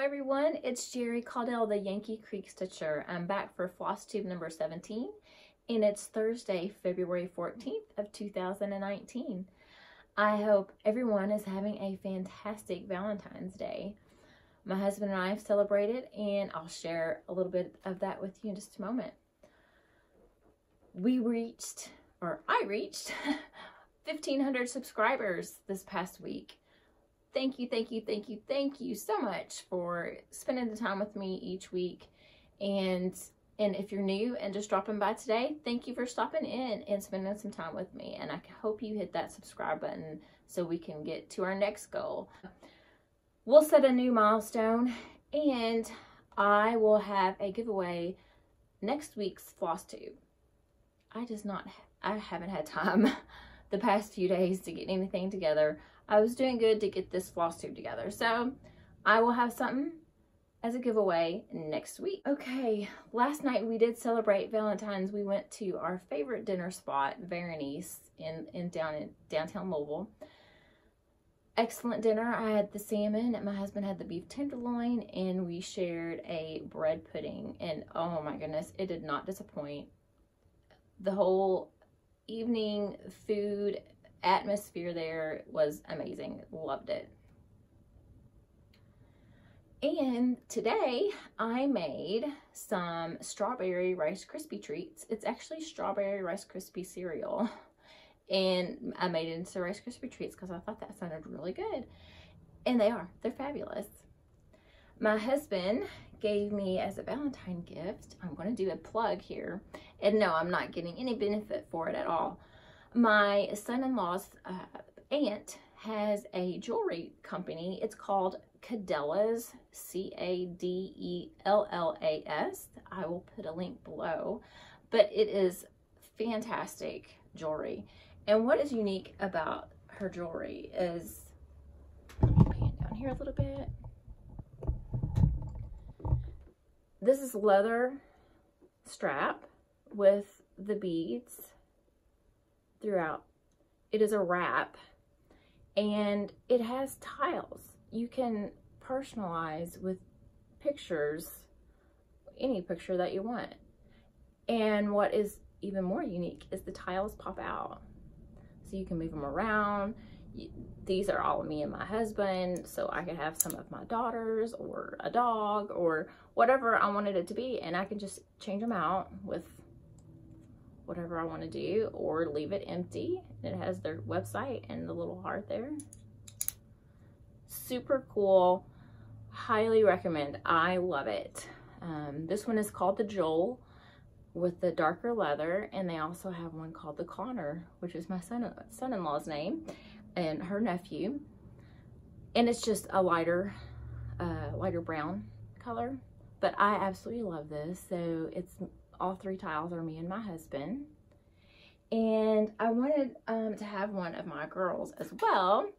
everyone, it's Jerry Caudell, the Yankee Creek Stitcher. I'm back for Flosstube number 17, and it's Thursday, February 14th of 2019. I hope everyone is having a fantastic Valentine's Day. My husband and I have celebrated, and I'll share a little bit of that with you in just a moment. I reached 1,500 subscribers this past week. Thank you so much for spending the time with me each week. And if you're new and just dropping by today, thank you for stopping in and spending some time with me. And I hope you hit that subscribe button so we can get to our next goal. We'll set a new milestone, and I will have a giveaway next week's Flosstube. I haven't had time the past few days to get anything together. I was doing good to get this Flosstube together. So I will have something as a giveaway next week. Okay, last night we did celebrate Valentine's. We went to our favorite dinner spot, Valentine, in downtown Louisville. Excellent dinner. I had the salmon, and my husband had the beef tenderloin, and we shared a bread pudding. And oh my goodness, it did not disappoint. The whole evening food atmosphere there was amazing. Loved it. And today I made some strawberry Rice Krispie treats. It's actually strawberry Rice Krispie cereal, and I made it into Rice Krispie treats because I thought that sounded really good, and they're fabulous. My husband gave me as a Valentine gift, I'm going to do a plug here, and no, I'm not getting any benefit for it at all. My son-in-law's aunt has a jewelry company. It's called Cadellas, C-A-D-E-L-L-A-S. I will put a link below, but it is fantastic jewelry. And what is unique about her jewelry is, let me pan down here a little bit. This is leather strap with the beads throughout. It is a wrap, and it has tiles. You can personalize with pictures, any picture that you want. And what is even more unique is the tiles pop out, so you can move them around. These are all me and my husband, so I could have some of my daughters or a dog or whatever I wanted it to be, and I can just change them out with whatever I want to do, or leave it empty. It has their website and the little heart there. Super cool. Highly recommend. I love it. This one is called the Joel with the darker leather, and they also have one called the Connor, which is my son-in-law's name, and her nephew, and it's just a lighter brown color. But I absolutely love this. So it's all three tiles are me and my husband, and I wanted to have one of my girls as well,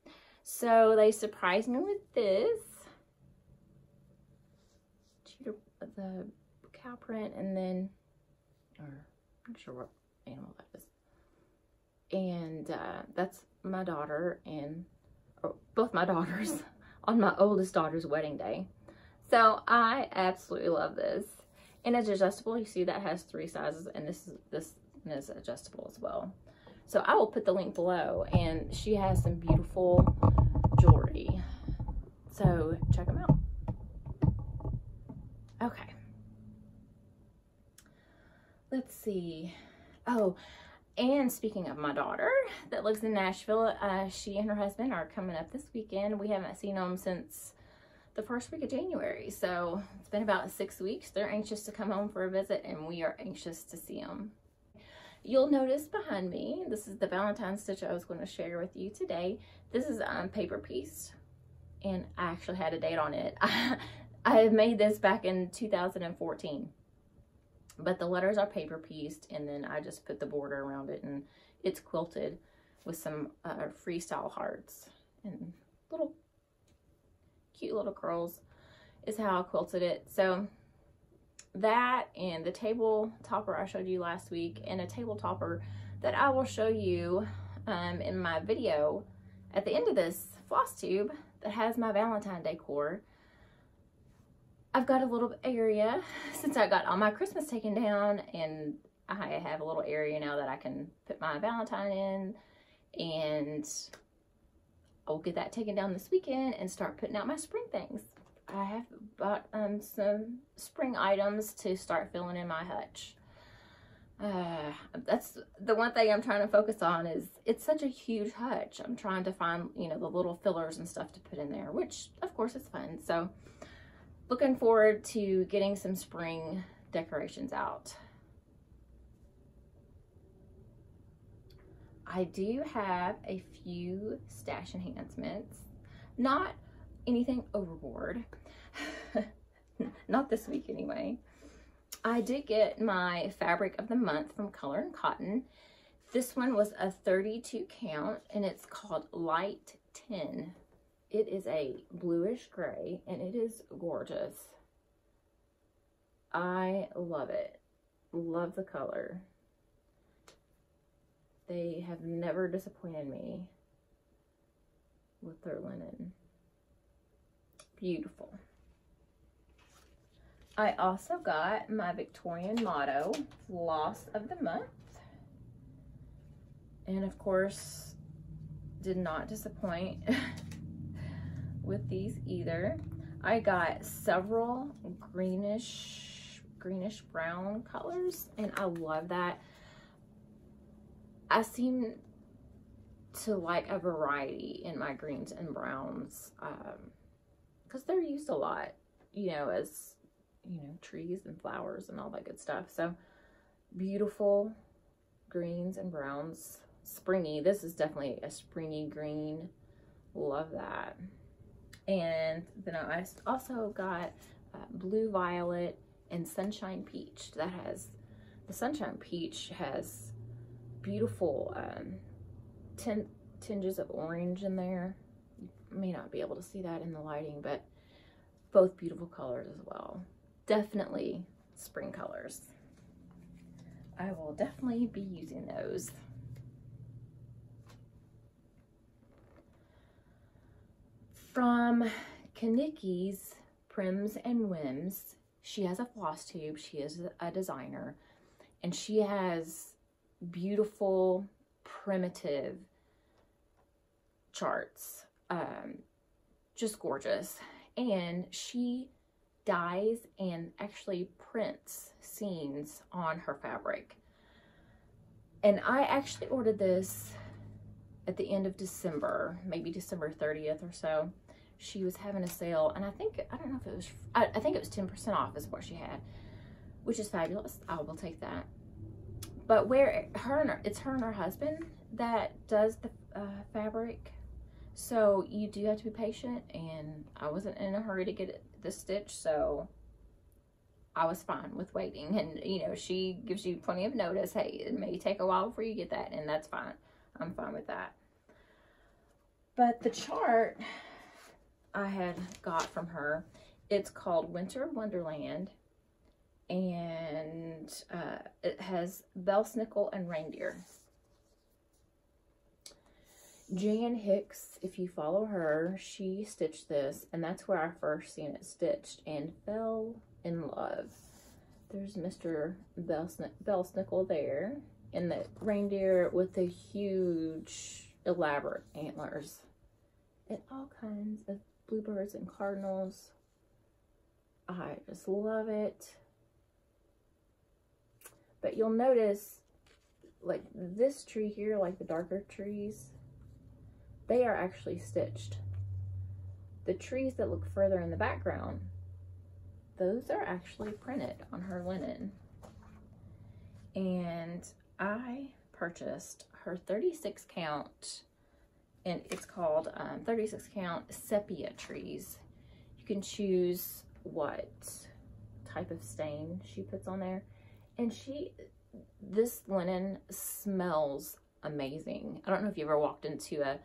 so they surprised me with this the cow print, and then, or I'm not sure what animal that is, and that's my daughter, and both my daughters on my oldest daughter's wedding day. So I absolutely love this. And it's adjustable. You see that has 3 sizes, and this is adjustable as well. So I will put the link below, and she has some beautiful jewelry. So check them out. Okay. Let's see. Oh, and speaking of my daughter that lives in Nashville, she and her husband are coming up this weekend. We haven't seen them since the first week of January, so it's been about 6 weeks. They're anxious to come home for a visit, and we are anxious to see them. You'll notice behind me, this is the Valentine stitch I was going to share with you today. This is paper pieced, and I actually had a date on it. I made this back in 2014, but the letters are paper pieced, and then I just put the border around it, and it's quilted with some freestyle hearts and little cute little curls is how I quilted it. So that, and the table topper I showed you last week, and a table topper that I will show you in my video at the end of this Flosstube that has my Valentine decor. I've got a little area since I got all my Christmas taken down, and I have a little area now that I can put my Valentine in, and I'll get that taken down this weekend and start putting out my spring things. I have bought some spring items to start filling in my hutch. That's the one thing I'm trying to focus on. Is it's such a huge hutch. I'm trying to find, you know, the little fillers and stuff to put in there, which of course is fun. So looking forward to getting some spring decorations out. I do have a few stash enhancements, not anything overboard, not this week anyway. I did get my fabric of the month from Color and Cotton. This one was a 32 count, and it's called Light 10. It is a bluish gray, and it is gorgeous. I love it. Love the color. They have never disappointed me with their linen. Beautiful. I also got my Victorian motto, Floss of the Month. And of course, did not disappoint with these either. I got several greenish brown colors, and I love that. I seem to like a variety in my greens and browns, because they're used a lot, you know, as, you know, trees and flowers and all that good stuff. So beautiful greens and browns, springy. This is definitely a springy green. Love that. And then I also got blue violet and sunshine peach. That has, the sunshine peach has beautiful tinges of orange in there. You may not be able to see that in the lighting, but both beautiful colors as well. Definitely spring colors. I will definitely be using those. From Kanicki's Prims and Whims, she has a Flosstube. She is a designer, and she has beautiful primitive charts, just gorgeous. And she dyes and actually prints scenes on her fabric. And I actually ordered this at the end of December, maybe December 30th or so. She was having a sale, and I think it was 10% off is what she had, which is fabulous. I will take that. But it's her and her husband that does the fabric, so you do have to be patient, and I wasn't in a hurry to get the stitch, so I was fine with waiting. And you know, she gives you plenty of notice. Hey, it may take a while before you get that, and that's fine. I'm fine with that. But the chart I had got from her, it's called Winter Wonderland, and it has bellsnickle and reindeer. Jan Hicks, if you follow her, she stitched this, and that's where I first seen it stitched and fell in love. There's Mr. Bellsnickle there, and the reindeer with the huge elaborate antlers, and all kinds of bluebirds and cardinals. I just love it. But you'll notice, like this tree here, like the darker trees, they are actually stitched. The trees that look further in the background, those are actually printed on her linen. And I purchased her 36 count, and it's called 36 count sepia trees. You can choose what type of stain she puts on there. And this linen smells amazing. I don't know if you ever walked into a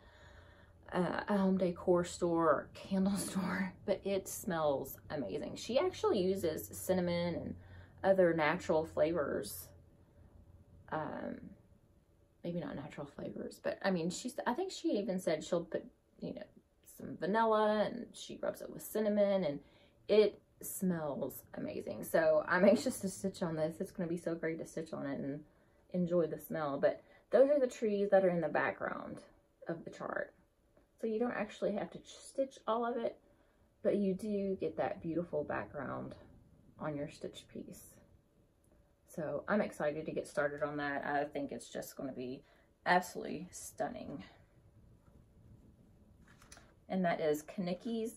home decor store or candle store, but it smells amazing. She actually uses cinnamon and other natural flavors. Maybe not natural flavors, but I mean, I think she even said she'll put, you know, some vanilla, and she rubs it with cinnamon, and it smells amazing. So I'm anxious to stitch on this. It's going to be so great to stitch on it and enjoy the smell. But those are the trees that are in the background of the chart. So you don't actually have to stitch all of it, but you do get that beautiful background on your stitch piece. So I'm excited to get started on that. I think it's just going to be absolutely stunning. And that is Kanicki's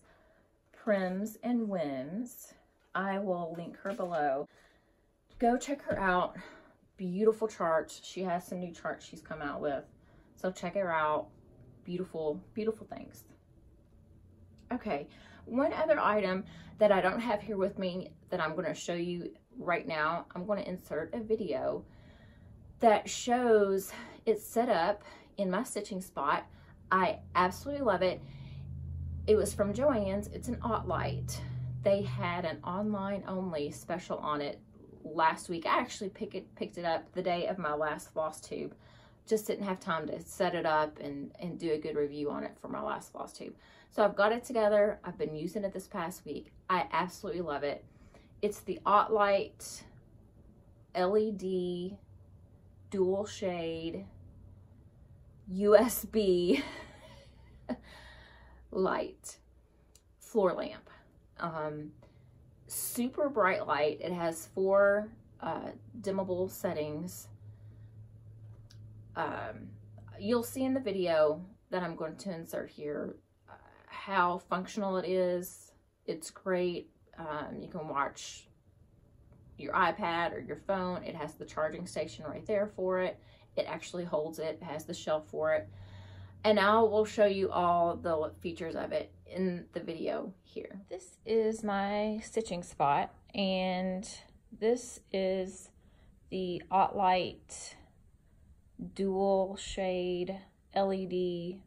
Prims and Whims. I will link her below. Go check her out. Beautiful charts. She has some new charts she's come out with. So check her out. Beautiful, beautiful things. Okay, one other item that I don't have here with me that I'm going to show you right now. I'm going to insert a video that shows it's set up in my stitching spot. I absolutely love it. It was from Joann's. It's an OttLite. They had an online only special on it last week. I actually picked it up the day of my last Flosstube. Just didn't have time to set it up and do a good review on it for my last Flosstube. So I've got it together. I've been using it this past week. I absolutely love it. It's the OttLite LED dual shade USB light floor lamp. Super bright light. It has 4 dimmable settings. You'll see in the video that I'm going to insert here how functional it is. It's great. You can watch your iPad or your phone. It has the charging station right there for it. It actually holds it. It has the shelf for it. And I will show you all the features of it in the video here. This is my stitching spot, and this is the OttLite dual shade LED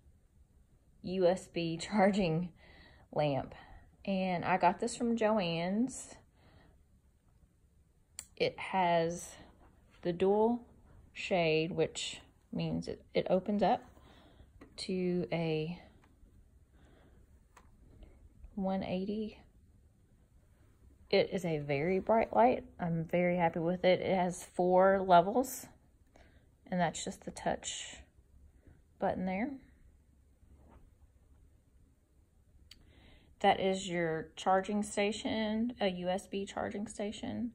USB charging lamp. And I got this from Joann's. It has the dual shade, which means it opens up to a 180. It is a very bright light. I'm very happy with it. It has 4 levels, and that's just the touch button there. That is your charging station, a USB charging station.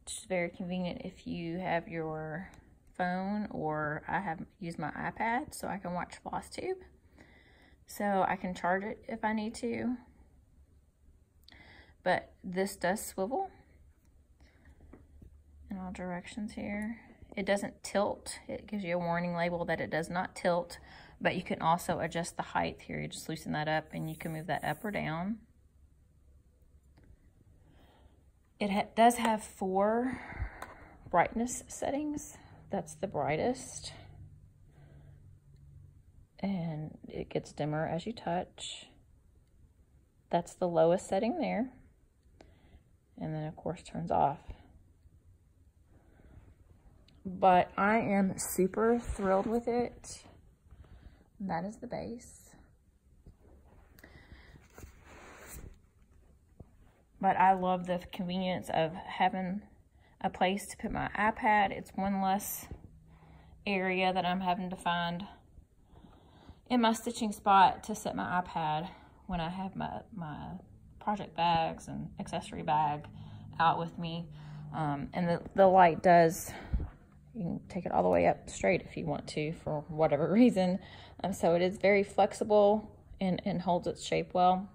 It's very convenient if you have your phone, or I have used my iPad so I can watch Flosstube. So I can charge it if I need to. But this does swivel in all directions here. It doesn't tilt. It gives you a warning label that it does not tilt, but you can also adjust the height here. You just loosen that up and you can move that up or down. It does have 4 brightness settings. That's the brightest. And it gets dimmer as you touch. That's the lowest setting there. And then of course turns off. But I am super thrilled with it. That is the base. But I love the convenience of having a place to put my iPad. It's one less area that I'm having to find in my stitching spot to set my iPad when I have my project bags and accessory bag out with me. And the light does, you can take it all the way up straight if you want to for whatever reason. So it is very flexible and holds its shape well.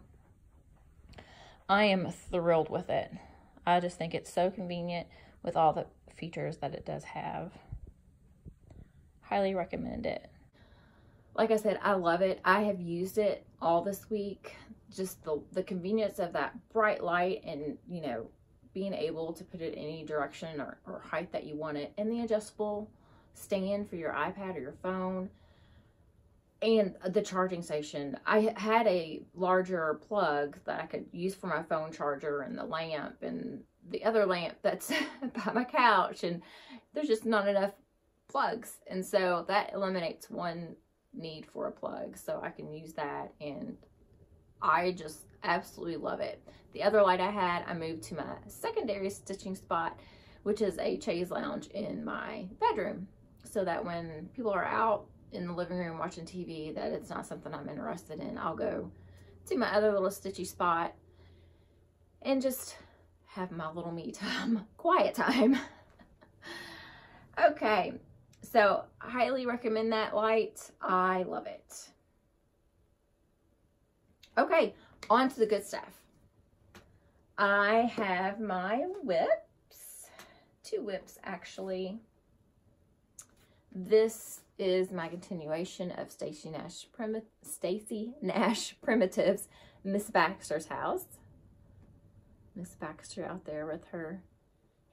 I am thrilled with it. I just think it's so convenient with all the features that it does have. Highly recommend it. Like I said, I love it. I have used it all this week. Just the convenience of that bright light and, you know, being able to put it in any direction or height that you want it. And the adjustable stand for your iPad or your phone. And the charging station. I had a larger plug that I could use for my phone charger and the lamp and the other lamp that's by my couch. And there's just not enough plugs. And so that eliminates one need for a plug. So I can use that and I just absolutely love it. The other light I had, I moved to my secondary stitching spot, which is a chaise lounge in my bedroom, so that when people are out in the living room watching TV, that it's not something I'm interested in. I'll go to my other little stitchy spot and just have my little me time, quiet time. Okay, so I highly recommend that light. I love it. Okay, on to the good stuff. I have my whips, 2 whips actually. This is my continuation of Stacy Nash Primitives, Miss Baxter's house. Miss Baxter out there with her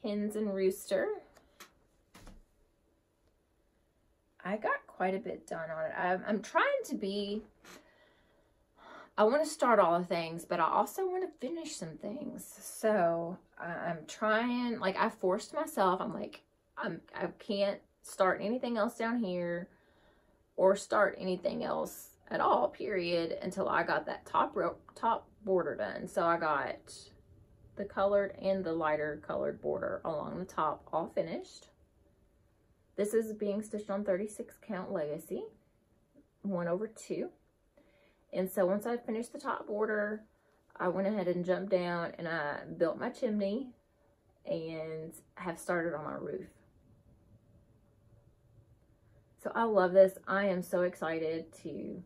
hens and rooster. I got quite a bit done on it. I'm trying to be, I want to start all the things, but I also want to finish some things. So I'm trying, like I forced myself, I'm like, I can't start anything else down here or start anything else at all, period, until I got that top border done. So I got the colored and the lighter colored border along the top all finished. This is being stitched on 36 count legacy, 1/2. And so once I finished the top border, I went ahead and jumped down and I built my chimney and have started on my roof. So I love this. I am so excited to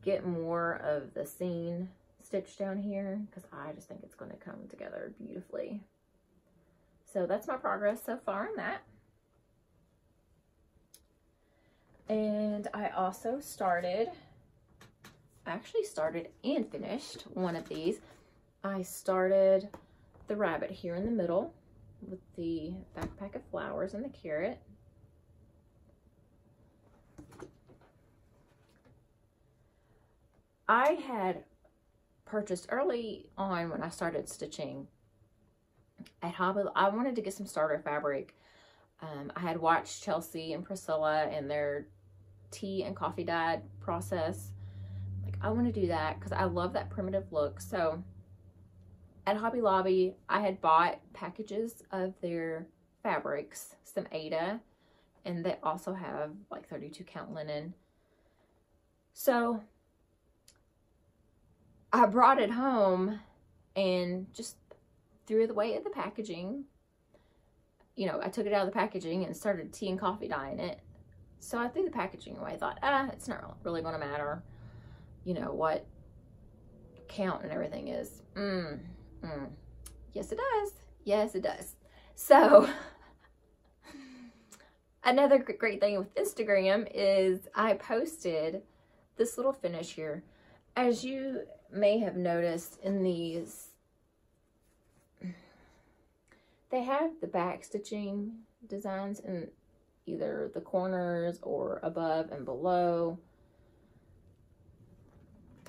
get more of the scene stitched down here because I just think it's going to come together beautifully. So that's my progress so far on that. And I also actually started and finished one of these. I started the rabbit here in the middle with the backpack of flowers and the carrot. I had purchased early on when I started stitching at Hobby. I wanted to get some starter fabric. I had watched Chelsea and Priscilla and their tea and coffee dyed process. Like, I want to do that because I love that primitive look. So at Hobby Lobby, I had bought packages of their fabrics, some Aida, and they also have like 32 count linen. So I brought it home and just threw it away at the packaging. You know, I took it out of the packaging and started tea and coffee dyeing it. So I threw the packaging away. I thought, it's not really going to matter, you know, what count and everything is. Yes, it does. Yes, it does. So another great thing with Instagram is I posted this little finish here. As you may have noticed in these, they have the back stitching designs in either the corners or above and below.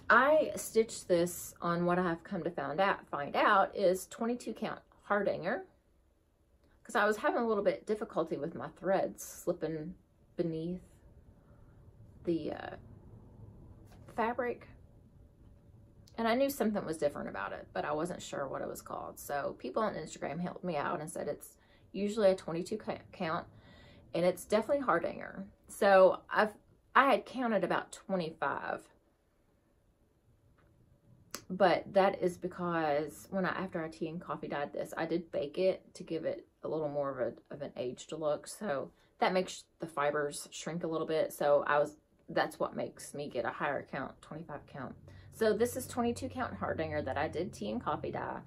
I stitched this on what I've come to find out is 22 count hardanger, because I was having a little bit difficulty with my threads slipping beneath the fabric. And I knew something was different about it, but I wasn't sure what it was called. So people on Instagram helped me out and said it's usually a 22 count, and it's definitely hardanger. So I had counted about 25, but that is because after I tea and coffee dyed this, I did bake it to give it a little more of an aged look. So that makes the fibers shrink a little bit. So that's what makes me get a higher count, 25 count. So this is 22 count hardanger that I did tea and coffee dye.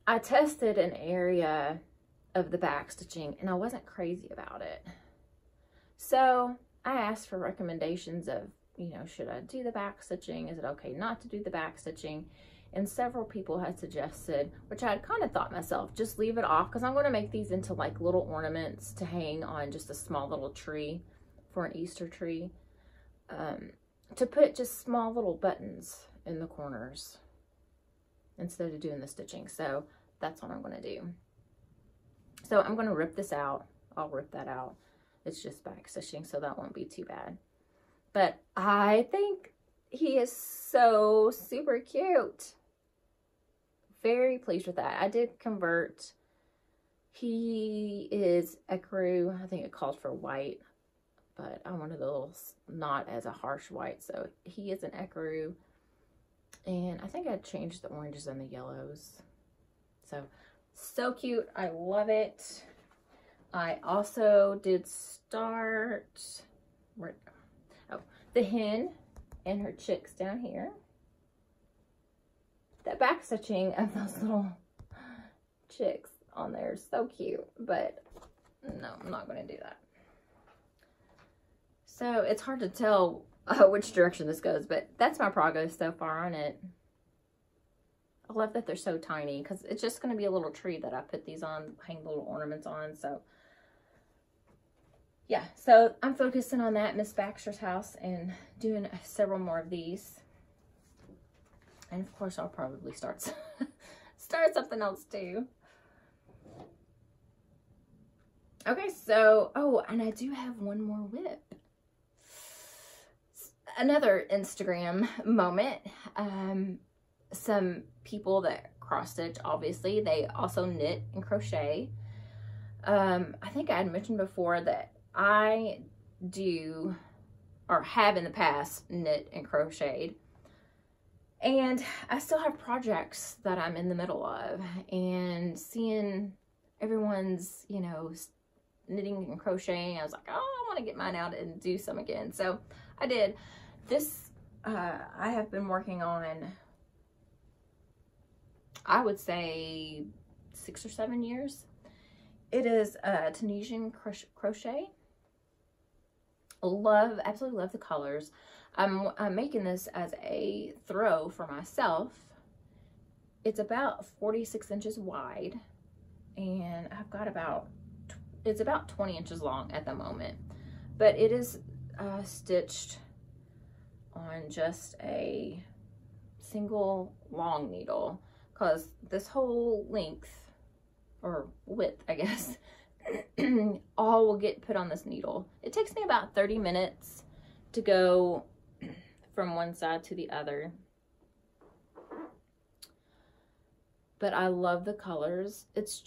I tested an area of the back stitching and I wasn't crazy about it. So I asked for recommendations of, you know, should I do the back stitching? Is it okay not to do the back stitching? And several people had suggested, which I had kind of thought myself, just leave it off, because I'm going to make these into like little ornaments to hang on just a small little tree for an Easter tree. To put just small little buttons in the corners instead of doing the stitching. So that's what I'm going to do. So I'm going to rip this out. I'll rip that out. It's just back stitching, so that won't be too bad. But I think he is so super cute. Very pleased with that. I did convert. He is ecru. I think it calls for white, but I wanted a little not as a harsh white, so he is an ecru. And I think I changed the oranges and the yellows. So cute. I love it. I also did start the hen and her chicks down here. The back stitching of those little chicks on there is so cute, but no, I'm not going to do that. So it's hard to tell which direction this goes, but that's my progress so far on it. I love that they're so tiny because it's just going to be a little tree that I put these on, hang little ornaments on. So yeah, so I'm focusing on that, Miss Baxter's house, and doing several more of these. And of course, I'll probably start something else too. Okay, so, oh, and I do have one more whip. Another Instagram moment. Some people that cross stitch, obviously, they also knit and crochet. I think I had mentioned before that I do, or have in the past, knit and crocheted. And I still have projects that I'm in the middle of, and seeing everyone's, you know, knitting and crocheting, I was like, oh, I want to get mine out and do some again. So I did. This, I have been working on, I would say 6 or 7 years. It is Tunisian crochet. Absolutely love the colors. I'm making this as a throw for myself. It's about 46 inches wide, and I've got it's about 20 inches long at the moment, but it is stitched on just a single long needle, because this whole length, or width, I guess, all will get put on this needle. It takes me about 30 minutes to go from one side to the other. But I love the colors. It's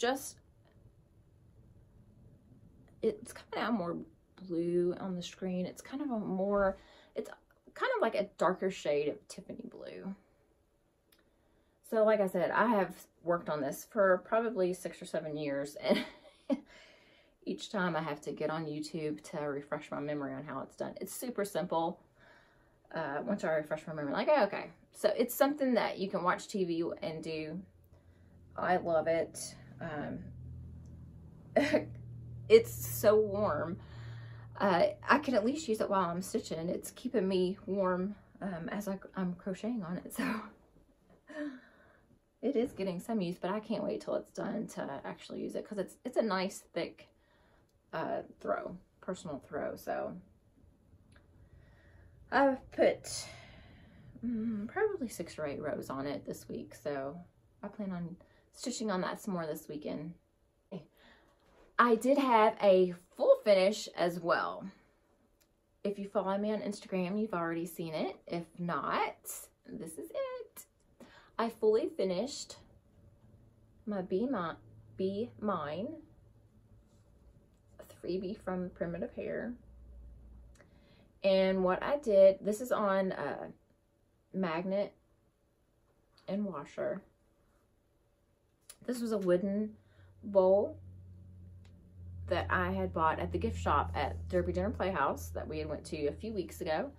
coming out more blue on the screen. It's kind of it's kind of like a darker shade of Tiffany blue. So like I said, I have worked on this for probably 6 or 7 years, and each time I have to get on YouTube to refresh my memory on how it's done. It's super simple. Once I refresh my memory, like, okay. So it's something that you can watch TV and do. I love it. It's so warm. I can at least use it while I'm stitching. It's keeping me warm as I'm crocheting on it. So it is getting some use, but I can't wait till it's done to actually use it, because it's a nice thick personal throw. So I've put probably 6 or 8 rows on it this week, so I plan on stitching on that some more this weekend. I did have a full finish as well. If you follow me on Instagram, you've already seen it. If not, this is it. I fully finished my Be Mine 3B from Primitive Hair. And what I did, this is on magnet and washer. This was a wooden bowl that I had bought at the gift shop at Derby Dinner Playhouse that we had went to a few weeks ago.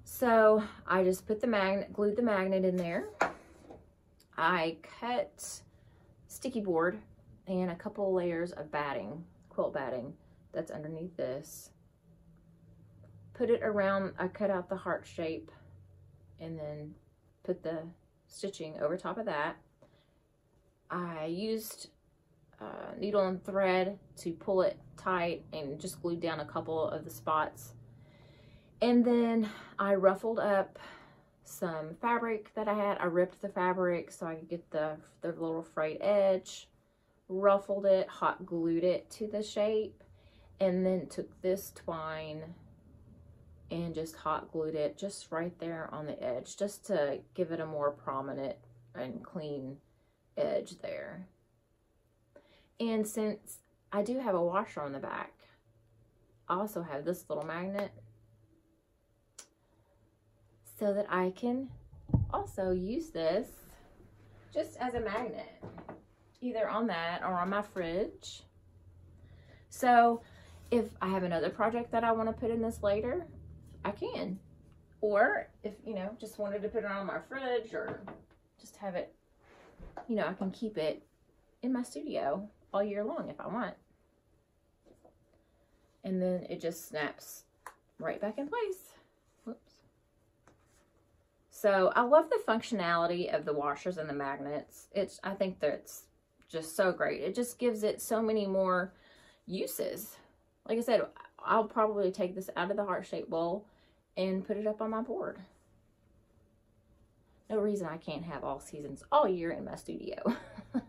So I just put glued the magnet in there. I cut sticky board and a couple layers of batting, quilt batting, that's underneath this. Put it around, I cut out the heart shape and then put the stitching over top of that. I used needle and thread to pull it tight and just glued down a couple of the spots. And then I ruffled up some fabric that I had. I ripped the fabric so I could get the little frayed edge, ruffled it, hot glued it to the shape, and then took this twine and just hot glued it just right there on the edge, just to give it a more prominent and clean edge there. And since I do have a washer on the back, I also have this little magnet so that I can also use this just as a magnet, either on that or on my fridge. So if I have another project that I want to put in this later, I can. Or if, you know, just wanted to put it on my fridge or just have it, you know, I can keep it in my studio all year long if I want. And then it just snaps right back in place. Whoops. So I love the functionality of the washers and the magnets. I think that's just so great. It just gives it so many more uses. Like I said, I'll probably take this out of the heart-shaped bowl and put it up on my board. No reason I can't have all seasons all year in my studio.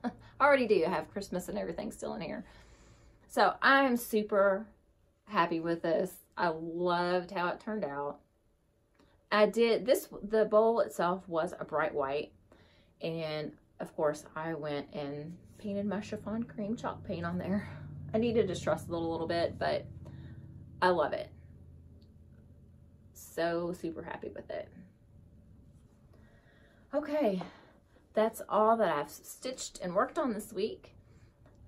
I already do. I have Christmas and everything still in here. So I'm super happy with this. I loved how it turned out. The bowl itself was a bright white, and of course I went and painted my chiffon cream chalk paint on there. I needed to stress it a little bit, but I love it. So super happy with it. Okay, that's all that I've stitched and worked on this week.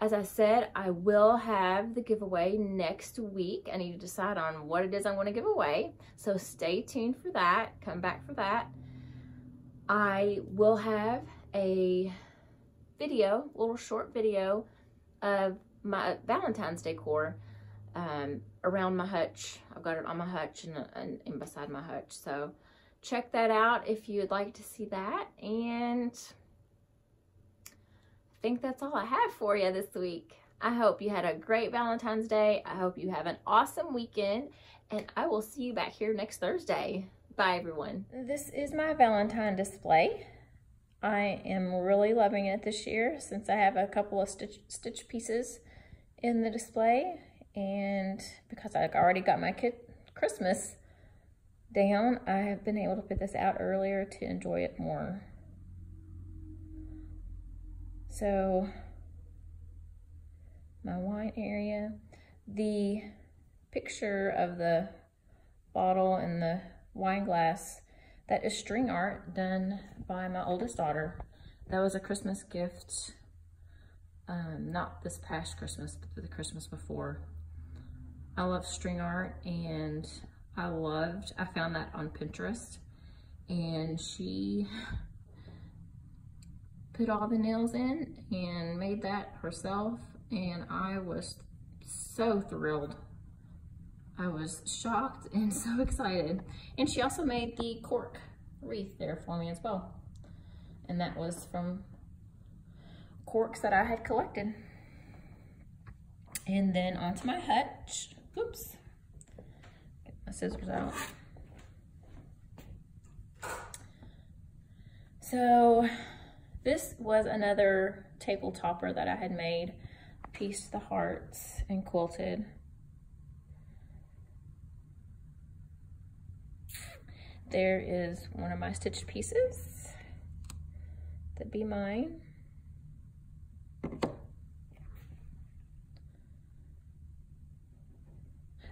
As I said, I will have the giveaway next week. I need to decide on what it is I want to give away. So stay tuned for that. Come back for that. I will have a video, a little short video of my Valentine's decor around my hutch. I've got it on my hutch and beside my hutch. So check that out if you'd like to see that. And I think that's all I have for you this week. I hope you had a great Valentine's Day. I hope you have an awesome weekend, and I will see you back here next Thursday. Bye, everyone. This is my Valentine display. I am really loving it this year since I have a couple of stitch pieces in the display, and because I already got my Christmas down, I have been able to put this out earlier to enjoy it more. So my wine area, the picture of the bottle and the wine glass, that is string art done by my oldest daughter. That was a Christmas gift, not this past Christmas, but the Christmas before. I love string art, and I found that on Pinterest, and she put all the nails in and made that herself, and I was so thrilled. I was shocked and so excited. And she also made the cork wreath there for me as well, and that was from corks that I had collected. And then onto my hutch. Oops, get my scissors out. So this was another table topper that I had made. Pieced the hearts and quilted. There is one of my stitched pieces that be mine.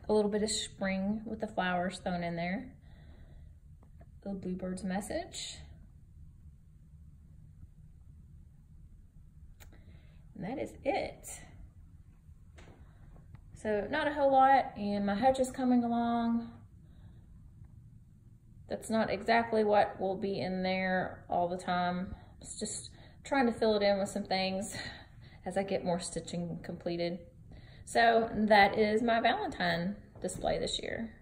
A little bit of spring with the flowers thrown in there. The bluebird's message. And that is it. So not a whole lot, and my hutch is coming along. That's not exactly what will be in there all the time. It's just trying to fill it in with some things as I get more stitching completed. So that is my Valentine display this year.